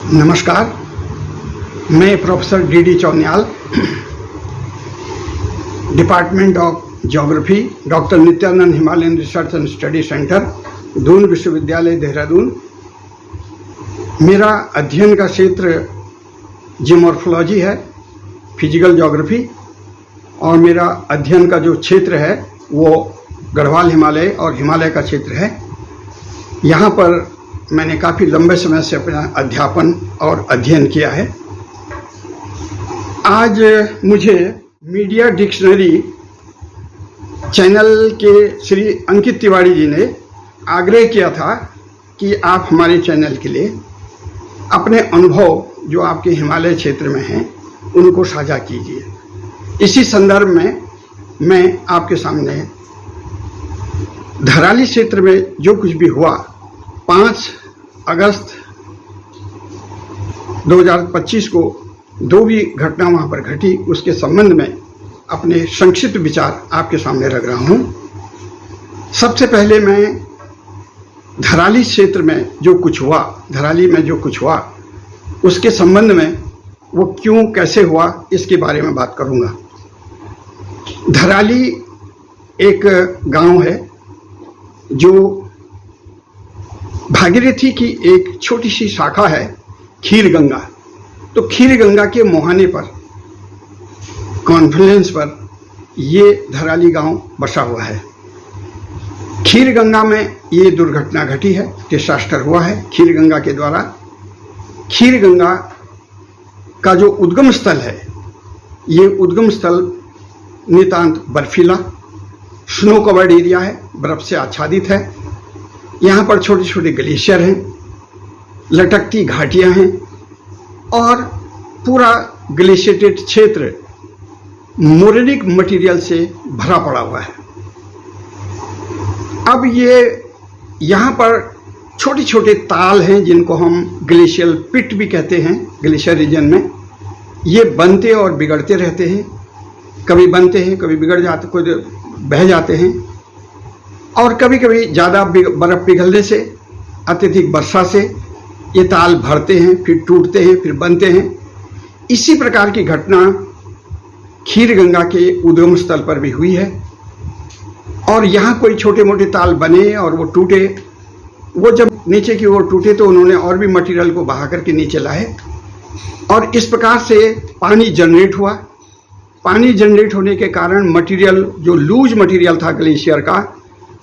नमस्कार, मैं professor D Chauniyal, department of geography, doctor Nityanand Himalayan research and study centre, Doon विश्वविद्यालय देहरादून। मेरा अध्ययन का क्षेत्र जियोमॉर्फोलॉजी है, फिजिकल ज्योग्राफी, और मेरा अध्ययन का जो क्षेत्र है वो गढ़वाल हिमालय और हिमालय का क्षेत्र है। यहाँ पर मैंने काफ़ी लंबे समय से अपना अध्यापन और अध्ययन किया है। आज मुझे मीडिया डिक्शनरी चैनल के श्री अंकित तिवारी जी ने आग्रह किया था कि आप हमारे चैनल के लिए अपने अनुभव जो आपके हिमालय क्षेत्र में हैं उनको साझा कीजिए। इसी संदर्भ में मैं आपके सामने धराली क्षेत्र में जो कुछ भी हुआ 5 अगस्त 2025 को जो भी घटना वहाँ पर घटी उसके संबंध में अपने संक्षिप्त विचार आपके सामने रख रहा हूँ। सबसे पहले मैं धराली क्षेत्र में जो कुछ हुआ, धराली में जो कुछ हुआ उसके संबंध में वो क्यों कैसे हुआ इसके बारे में बात करूँगा। धराली एक गांव है जो भागीरथी की एक छोटी सी शाखा है, खीर गंगा। तो खीर गंगा के मुहाने पर, कॉन्फ्लुएंस पर ये धराली गांव बसा हुआ है। खीर गंगा में ये दुर्घटना घटी है, डिसास्टर हुआ है खीर गंगा के द्वारा। खीर गंगा का जो उद्गम स्थल है, ये उद्गम स्थल नितांत बर्फीला, स्नो कवर्ड एरिया है, बर्फ से आच्छादित है। यहाँ पर छोटे छोटे ग्लेशियर हैं, लटकती घाटियाँ हैं और पूरा ग्लेशिएटेड क्षेत्र मोरेनिक मटेरियल से भरा पड़ा हुआ है। अब ये यहाँ पर छोटे छोटे ताल हैं जिनको हम ग्लेशियल पिट भी कहते हैं। ग्लेशियर रीजन में ये बनते और बिगड़ते रहते हैं, कभी बनते हैं, कभी बिगड़ जाते, कोई बह जाते हैं, और कभी कभी ज़्यादा बर्फ़ पिघलने से, अत्यधिक वर्षा से ये ताल भरते हैं, फिर टूटते हैं, फिर बनते हैं। इसी प्रकार की घटना खीर गंगा के उद्गम स्थल पर भी हुई है। और यहाँ कोई छोटे मोटे ताल बने और वो टूटे, वो जब नीचे की ओर टूटे तो उन्होंने और भी मटेरियल को बहा करके नीचे लाए और इस प्रकार से पानी जनरेट हुआ। पानी जनरेट होने के कारण मटेरियल, जो लूज मटेरियल था ग्लेशियर का,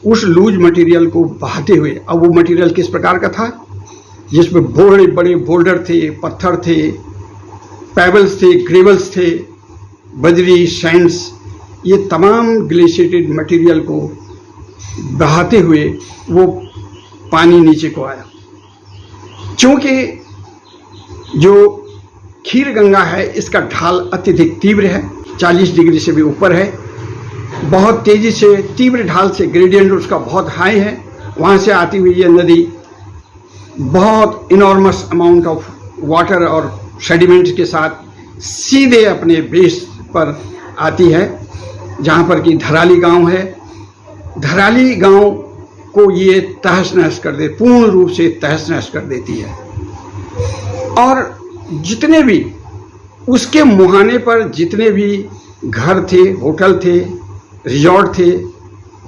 उस लूज मटेरियल को बहाते हुए, अब वो मटेरियल किस प्रकार का था, जिसमें बड़े बड़े बोल्डर थे, पत्थर थे, पेबल्स थे, ग्रेवल्स थे, बजरी, सैंड्स, ये तमाम ग्लेशिएटेड मटेरियल को बहाते हुए वो पानी नीचे को आया। चूँकि जो खीर गंगा है इसका ढाल अत्यधिक तीव्र है, 40 डिग्री से भी ऊपर है, बहुत तेज़ी से तीव्र ढाल से, ग्रेडियंट उसका बहुत हाई है। वहाँ से आती हुई ये नदी बहुत इनॉर्मस अमाउंट ऑफ वाटर और सेडिमेंट्स के साथ सीधे अपने बेस पर आती है, जहाँ पर कि धराली गांव है। धराली गांव को ये तहस नहस कर दे, पूर्ण रूप से तहस नहस कर देती है। और जितने भी उसके मुहाने पर जितने भी घर थे, होटल थे, रिजॉर्ट थे,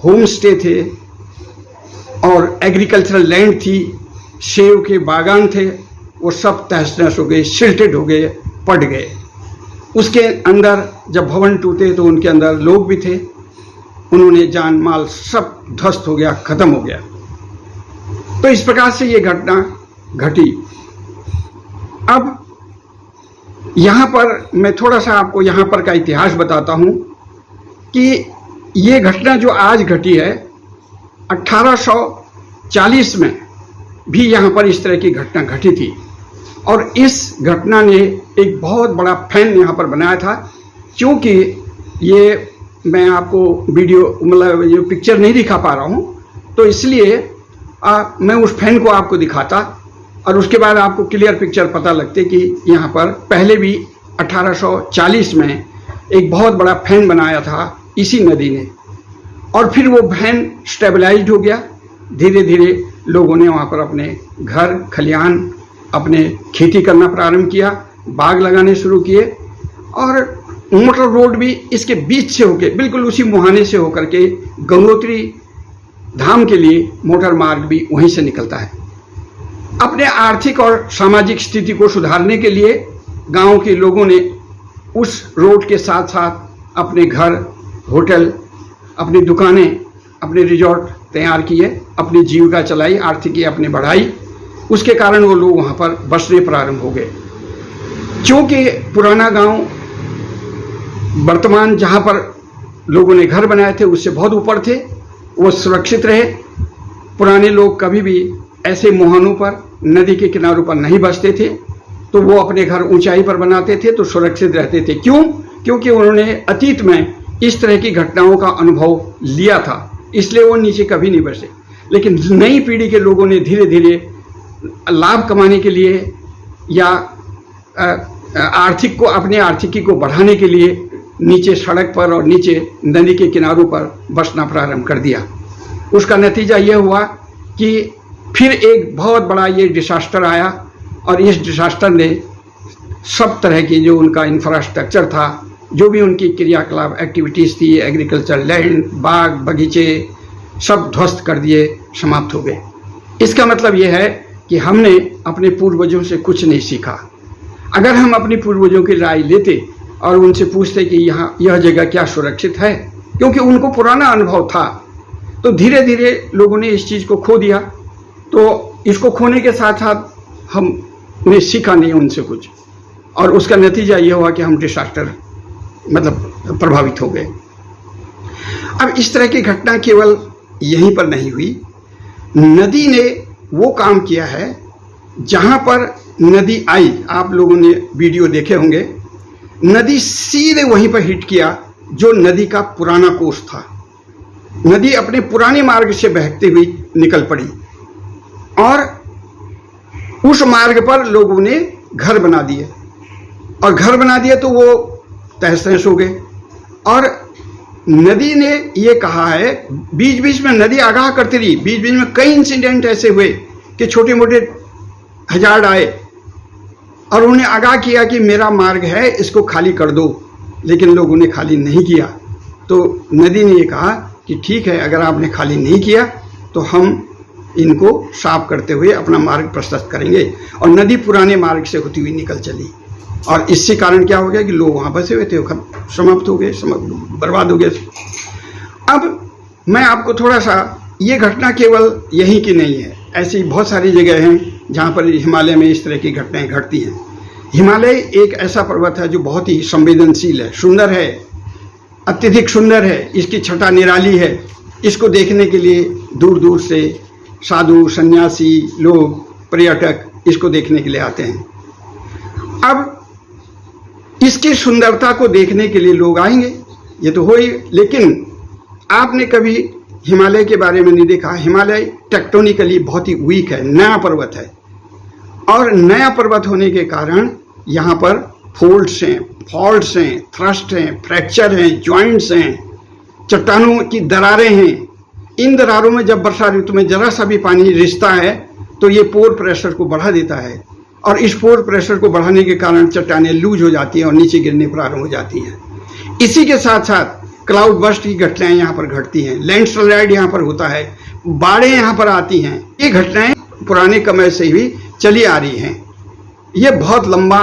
होम स्टे थे और एग्रीकल्चरल लैंड थी, सेब के बागान थे, वो सब तहस नहस हो गए, सिल्टेड हो गए, पट गए। उसके अंदर जब भवन टूटे तो उनके अंदर लोग भी थे, उन्होंने जान माल सब ध्वस्त हो गया, खत्म हो गया। तो इस प्रकार से ये घटना घटी। अब यहाँ पर मैं थोड़ा सा आपको यहाँ पर का इतिहास बताता हूँ कि ये घटना जो आज घटी है, 1840 में भी यहाँ पर इस तरह की घटना घटी थी और इस घटना ने एक बहुत बड़ा फैन यहाँ पर बनाया था। क्योंकि ये मैं आपको वीडियो, मतलब ये पिक्चर नहीं दिखा पा रहा हूँ, तो इसलिए मैं उस फैन को आपको दिखाता और उसके बाद आपको क्लियर पिक्चर पता लगते कि यहाँ पर पहले भी 1840 में एक बहुत बड़ा फैन बनाया था इसी नदी ने, और फिर वो फैन स्टेबलाइज्ड हो गया। धीरे धीरे लोगों ने वहाँ पर अपने घर खलिहान अपने खेती करना प्रारंभ किया, बाग लगाने शुरू किए और मोटर रोड भी इसके बीच से होके, बिल्कुल उसी मुहाने से होकर के गंगोत्री धाम के लिए मोटर मार्ग भी वहीं से निकलता है। अपने आर्थिक और सामाजिक स्थिति को सुधारने के लिए गांव के लोगों ने उस रोड के साथ साथ अपने घर, होटल, अपनी दुकानें, अपने रिजॉर्ट तैयार किए, अपनी जीविका चलाई, आर्थिकी अपने बढ़ाई। उसके कारण वो लोग वहाँ पर बसने प्रारंभ हो गए। क्योंकि पुराना गांव वर्तमान जहाँ पर लोगों ने घर बनाए थे उससे बहुत ऊपर थे, वो सुरक्षित रहे। पुराने लोग कभी भी ऐसे मुहानों पर, नदी के किनारों पर नहीं बसते थे, तो वो अपने घर ऊंचाई पर बनाते थे तो सुरक्षित रहते थे। क्यों? क्योंकि उन्होंने अतीत में इस तरह की घटनाओं का अनुभव लिया था, इसलिए वो नीचे कभी नहीं बसे। लेकिन नई पीढ़ी के लोगों ने धीरे धीरे लाभ कमाने के लिए या आर्थिक को, अपने आर्थिकी को बढ़ाने के लिए नीचे सड़क पर और नीचे नदी के किनारों पर बसना प्रारंभ कर दिया। उसका नतीजा यह हुआ कि फिर एक बहुत बड़ा ये डिसास्टर आया और इस डिसास्टर ने सब तरह की जो उनका इंफ्रास्ट्रक्चर था, जो भी उनकी क्रियाकलाप एक्टिविटीज़ थी, एग्रीकल्चर लैंड, बाग बगीचे, सब ध्वस्त कर दिए, समाप्त हो गए। इसका मतलब यह है कि हमने अपने पूर्वजों से कुछ नहीं सीखा। अगर हम अपने पूर्वजों की राय लेते और उनसे पूछते कि यहाँ यह जगह क्या सुरक्षित है, क्योंकि उनको पुराना अनुभव था, तो धीरे धीरे लोगों ने इस चीज़ को खो दिया। तो इसको खोने के साथ साथ हमने सीखा नहीं उनसे कुछ, और उसका नतीजा यह हुआ कि हम डिसास्टर मतलब प्रभावित हो गए। अब इस तरह की घटना केवल यहीं पर नहीं हुई, नदी ने वो काम किया है जहाँ पर नदी आई, आप लोगों ने वीडियो देखे होंगे, नदी सीधे वहीं पर हिट किया जो नदी का पुराना कोर्स था। नदी अपने पुराने मार्ग से बहती हुई निकल पड़ी और उस मार्ग पर लोगों ने घर बना दिए, और घर बना दिए तो वो तहस नहस हो गए। और नदी ने ये कहा है, बीच बीच में नदी आगाह करती रही, बीच बीच में कई इंसिडेंट ऐसे हुए कि छोटे मोटे हजार्ड आए और उन्हें आगाह किया कि मेरा मार्ग है, इसको खाली कर दो, लेकिन लोगों ने खाली नहीं किया। तो नदी ने ये कहा कि ठीक है, अगर आपने खाली नहीं किया तो हम इनको साफ करते हुए अपना मार्ग प्रशस्त करेंगे। और नदी पुराने मार्ग से होती हुई निकल चली, और इससे कारण क्या हो गया कि लोग वहाँ बसे हुए थे, समाप्त हो गए, बर्बाद हो गए। अब मैं आपको थोड़ा सा, ये घटना केवल यहीं की नहीं है, ऐसी बहुत सारी जगह हैं जहाँ पर हिमालय में इस तरह की घटनाएं घटती हैं। हिमालय एक ऐसा पर्वत है जो बहुत ही संवेदनशील है, सुंदर है, अत्यधिक सुंदर है, इसकी छटा निराली है। इसको देखने के लिए दूर दूर से साधु, सन्यासी लोग, पर्यटक इसको देखने के लिए आते हैं। अब इसकी सुंदरता को देखने के लिए लोग आएंगे, ये तो हो ही, लेकिन आपने कभी हिमालय के बारे में नहीं देखा। हिमालय टेक्टोनिकली बहुत ही वीक है, नया पर्वत है, और नया पर्वत होने के कारण यहाँ पर फोल्ड्स हैं, फॉल्ट्स हैं, थ्रस्ट हैं, फ्रैक्चर हैं, जॉइंट्स हैं, चट्टानों की दरारें हैं। इन दरारों में जब वर्षा ऋतु में जरा सा भी पानी रिसता है तो ये पोर प्रेशर को बढ़ा देता है, और इस पोर प्रेशर को बढ़ाने के कारण चट्टानें लूज हो जाती हैं और नीचे गिरने प्रारंभ हो जाती हैं। इसी के साथ साथ क्लाउड बर्स्ट की घटनाएं यहाँ पर घटती हैं, लैंडस्लाइड यहाँ पर होता है, बाढ़ें यहाँ पर आती हैं। ये घटनाएं पुराने समय से ही चली आ रही हैं। ये बहुत लंबा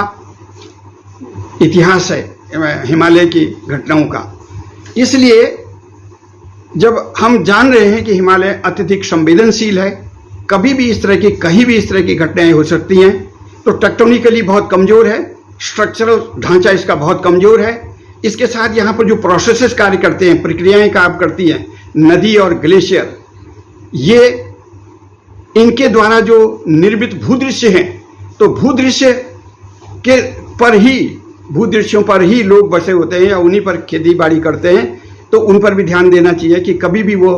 इतिहास है हिमालय की घटनाओं का। इसलिए जब हम जान रहे हैं कि हिमालय अत्यधिक संवेदनशील है, कभी भी इस तरह की, कहीं भी इस तरह की घटनाएं हो सकती हैं, तो टेक्टोनिकली बहुत कमज़ोर है, स्ट्रक्चरल ढांचा इसका बहुत कमज़ोर है। इसके साथ यहाँ पर जो प्रोसेसेस कार्य करते हैं, प्रक्रियाएं काम करती हैं, नदी और ग्लेशियर, ये इनके द्वारा जो निर्मित भूदृश्य हैं, तो भूदृश्य के पर ही, भूदृश्यों पर ही लोग बसे होते हैं या उन्हीं पर खेती बाड़ी करते हैं, तो उन पर भी ध्यान देना चाहिए कि कभी भी वो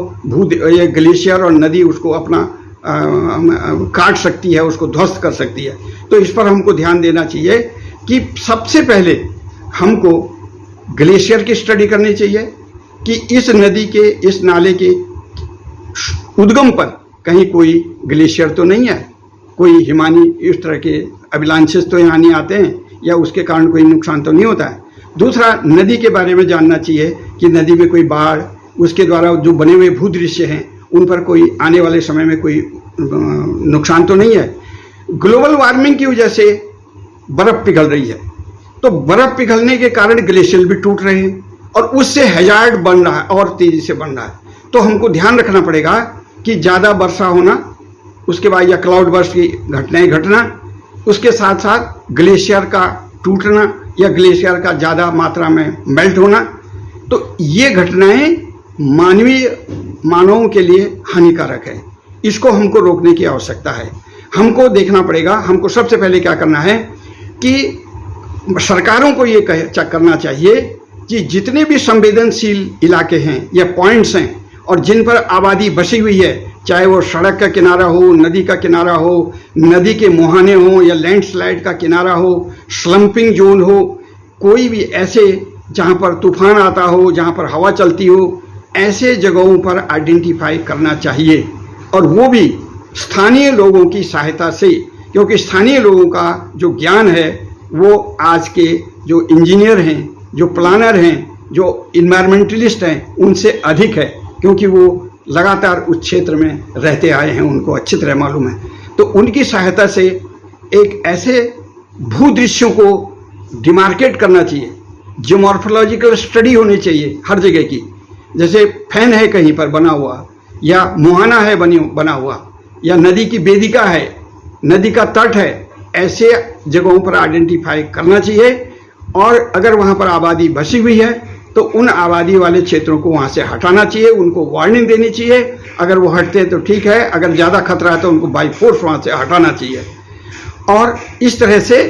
ये ग्लेशियर और नदी उसको अपना काट सकती है, उसको ध्वस्त कर सकती है। तो इस पर हमको ध्यान देना चाहिए कि सबसे पहले हमको ग्लेशियर की स्टडी करनी चाहिए कि इस नदी के, इस नाले के उद्गम पर कहीं कोई ग्लेशियर तो नहीं है, कोई हिमानी इस तरह के अभिलांचेस तो यहाँ नहीं आते हैं या उसके कारण कोई नुकसान तो नहीं होता है। दूसरा, नदी के बारे में जानना चाहिए कि नदी में कोई बाढ़, उसके द्वारा जो बने हुए भूदृश्य हैं उन पर कोई आने वाले समय में कोई नुकसान तो नहीं है। ग्लोबल वार्मिंग की वजह से बर्फ पिघल रही है, तो बर्फ पिघलने के कारण ग्लेशियर भी टूट रहे हैं और उससे हैजार्ड बन रहा है और तेजी से बन रहा है। तो हमको ध्यान रखना पड़ेगा कि ज़्यादा वर्षा होना, उसके बाद या क्लाउड बर्स्ट की घटनाएं घटना, उसके साथ साथ ग्लेशियर का टूटना या ग्लेशियर का ज़्यादा मात्रा में मेल्ट होना, तो ये घटनाएं मानवों के लिए हानिकारक है। इसको हमको रोकने की आवश्यकता है। हमको देखना पड़ेगा, हमको सबसे पहले क्या करना है कि सरकारों को ये करना चाहिए कि जितने भी संवेदनशील इलाके हैं या पॉइंट्स हैं और जिन पर आबादी बसी हुई है, चाहे वो सड़क का किनारा हो, नदी का किनारा हो, नदी के मुहाने हो या लैंडस्लाइड का किनारा हो, स्लम्पिंग जोन हो, कोई भी ऐसे जहाँ पर तूफान आता हो, जहाँ पर हवा चलती हो, ऐसे जगहों पर आइडेंटिफाई करना चाहिए और वो भी स्थानीय लोगों की सहायता से, क्योंकि स्थानीय लोगों का जो ज्ञान है वो आज के जो इंजीनियर हैं, जो प्लानर हैं, जो इन्वायरमेंटलिस्ट हैं उनसे अधिक है, क्योंकि वो लगातार उस क्षेत्र में रहते आए हैं, उनको अच्छी तरह मालूम है। तो उनकी सहायता से एक ऐसे भूदृश्यों को डिमार्केट करना चाहिए, जियोमॉर्फोलॉजिकल स्टडी होनी चाहिए हर जगह की। जैसे फैन है कहीं पर बना हुआ, या मुहाना है बना हुआ, या नदी की वेदिका है, नदी का तट है, ऐसे जगहों पर आइडेंटिफाई करना चाहिए। और अगर वहाँ पर आबादी बसी हुई है तो उन आबादी वाले क्षेत्रों को वहाँ से हटाना चाहिए, उनको वार्निंग देनी चाहिए। अगर वो हटते हैं तो ठीक है, अगर ज़्यादा खतरा है तो उनको बाई फोर्स वहाँ से हटाना चाहिए। और इस तरह से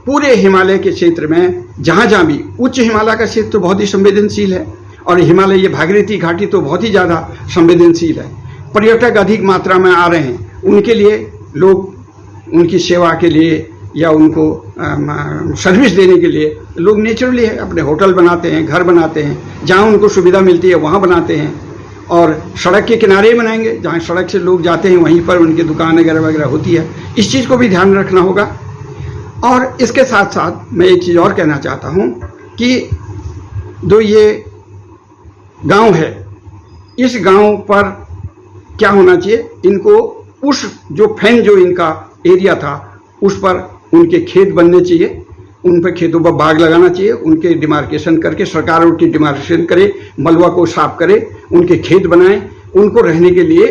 पूरे हिमालय के क्षेत्र में जहाँ जहाँ भी, उच्च हिमालय का क्षेत्र तो बहुत ही संवेदनशील है और हिमालय ये भागीरथी घाटी तो बहुत ही ज़्यादा संवेदनशील है। पर्यटक अधिक मात्रा में आ रहे हैं, उनके लिए लोग उनकी सेवा के लिए या उनको सर्विस देने के लिए लोग नेचुरली अपने होटल बनाते हैं, घर बनाते हैं, जहाँ उनको सुविधा मिलती है वहाँ बनाते हैं। और सड़क के किनारे बनाएंगे, जहाँ सड़क से लोग जाते हैं वहीं पर उनकी दुकान वगैरह होती है। इस चीज़ को भी ध्यान रखना होगा। और इसके साथ साथ मैं एक चीज़ और कहना चाहता हूँ कि जो ये गांव है, इस गांव पर क्या होना चाहिए, इनको उस जो फैन जो इनका एरिया था उस पर उनके खेत बनने चाहिए, उन पर खेतों पर बाग लगाना चाहिए, उनके डिमार्केशन करके सरकार उनकी डिमार्केशन करे, मलबा को साफ करे, उनके खेत बनाएं, उनको रहने के लिए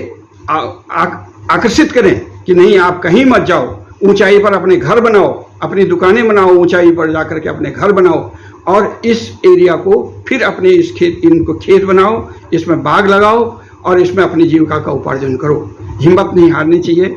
आकर्षित करें कि नहीं आप कहीं मत जाओ, ऊंचाई पर अपने घर बनाओ, अपनी दुकानें बनाओ, ऊंचाई पर जाकर के अपने घर बनाओ और इस एरिया को फिर अपने इनको खेत बनाओ, इसमें बाग लगाओ और इसमें अपनी जीविका का उपार्जन करो। हिम्मत नहीं हारनी चाहिए।